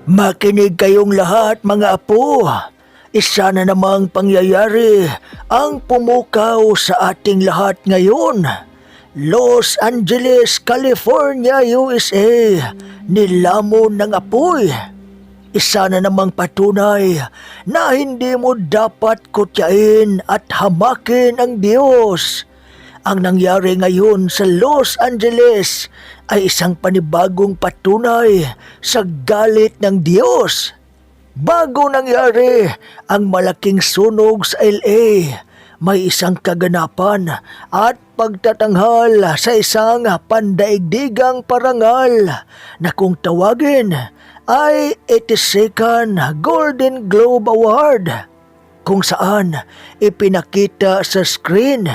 Makinig kayong lahat mga apo. Isa na namang pangyayari ang pumukaw sa ating lahat ngayon. Los Angeles, California, USA. Nilamon ng apoy. Isa na namang patunay na hindi mo dapat kutyain at hamakin ang Diyos. Ang nangyari ngayon sa Los Angeles ay isang panibagong patunay sa galit ng Diyos. Bago nangyari ang malaking sunog sa LA, may isang kaganapan at pagtatanghal sa isang pandaigdigang parangal na kung tawagin ay 82nd Golden Globe Award, kung saan ipinakita sa screen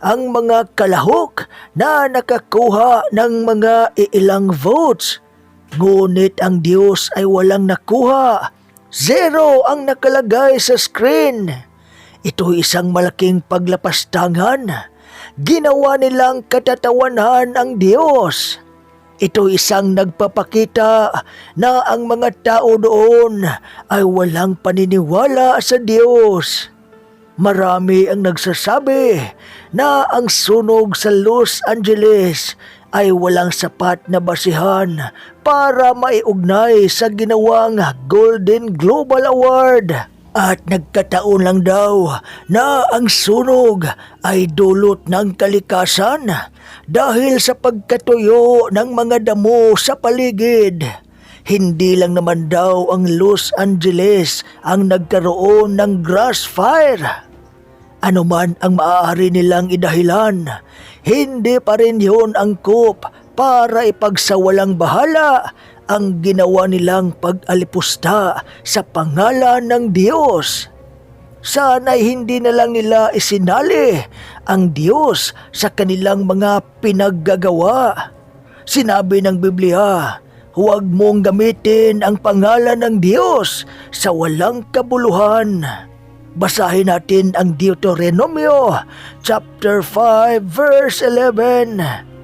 ang mga kalahok na nakakuha ng mga iilang votes. Ngunit ang Diyos ay walang nakuha. 0 ang nakalagay sa screen. Ito isang malaking paglapastangan. Ginawa nilang katatawanan ang Diyos. Ito isang nagpapakita na ang mga tao doon ay walang paniniwala sa Diyos. Marami ang nagsasabi na ang sunog sa Los Angeles ay walang sapat na basihan para maiugnay sa ginawang Golden Global Award. At nagkataon lang daw na ang sunog ay dulot ng kalikasan dahil sa pagkatuyo ng mga damo sa paligid. Hindi lang naman daw ang Los Angeles ang nagkaroon ng grass fire. Ano man ang maaari nilang idahilan, hindi pa rin yun angkop para ipagsawalang bahala ang ginawa nilang pag-alipusta sa pangalan ng Diyos. Sana'y hindi na lang nila isinali ang Diyos sa kanilang mga pinaggagawa. Sinabi ng Biblia, huwag mong gamitin ang pangalan ng Diyos sa walang kabuluhan. Basahin natin ang Deuteronomio chapter 5 verse 11.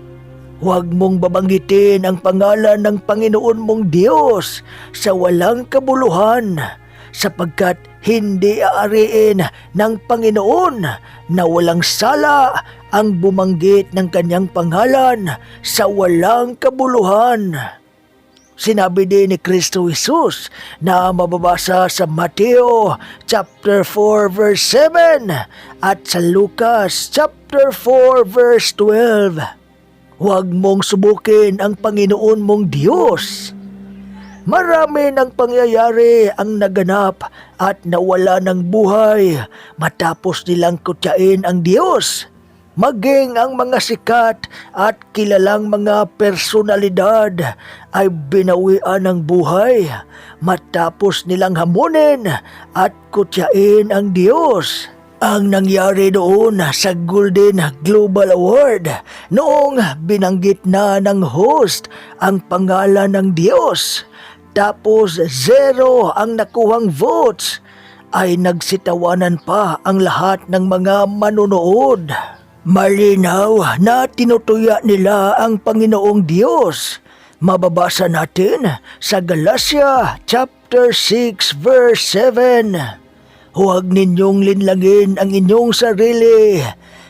Huwag mong babanggitin ang pangalan ng Panginoon mong Diyos sa walang kabuluhan, sapagkat hindi aariin ng Panginoon na walang sala ang bumanggit ng kanyang pangalan sa walang kabuluhan. Sinabi din ni Kristo Jesus na mababasa sa Mateo chapter 4 verse 7 at sa Lucas chapter 4 verse 12. Huwag mong subukin ang Panginoon mong Diyos. Marami ng pangyayari ang naganap at nawala ng buhay matapos nilang kutyain ang Diyos. Maging ang mga sikat at kilalang mga personalidad ay binawian ng buhay matapos nilang hamunin at kutyain ang Diyos. Ang nangyari doon sa Golden Global Award noong binanggit na ng host ang pangalan ng Diyos, tapos 0 ang nakuhang votes, ay nagsitawanan pa ang lahat ng mga manunood. Malinaw na tinutuya nila ang Panginoong Diyos. Mababasa natin sa Galatia chapter 6 verse 7. Huwag ninyong linlangin ang inyong sarili.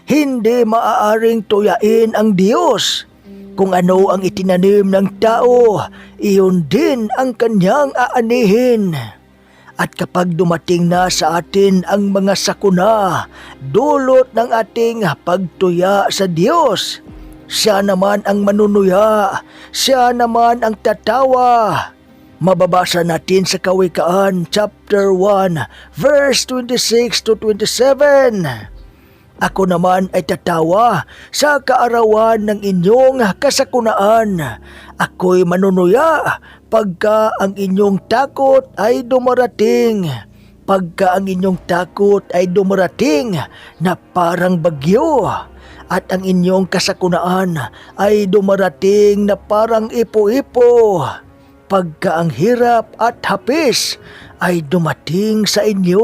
Hindi maaaring tuyain ang Diyos. Kung ano ang itinanim ng tao, iyon din ang kanyang aanihin. At kapag dumating na sa atin ang mga sakuna, dulot ng ating pagtuya sa Diyos, siya naman ang manunuya, siya naman ang tatawa. Mababasa natin sa Kawikaan chapter 1 verse 26 to 27. Ako naman ay tatawa sa kaarawan ng inyong kasakunaan. Ako'y manunuya pagka ang inyong takot ay dumarating. Pagka ang inyong takot ay dumarating na parang bagyo, at ang inyong kasakunaan ay dumarating na parang ipo-ipo. Pagka ang hirap at hapis ay dumating sa inyo.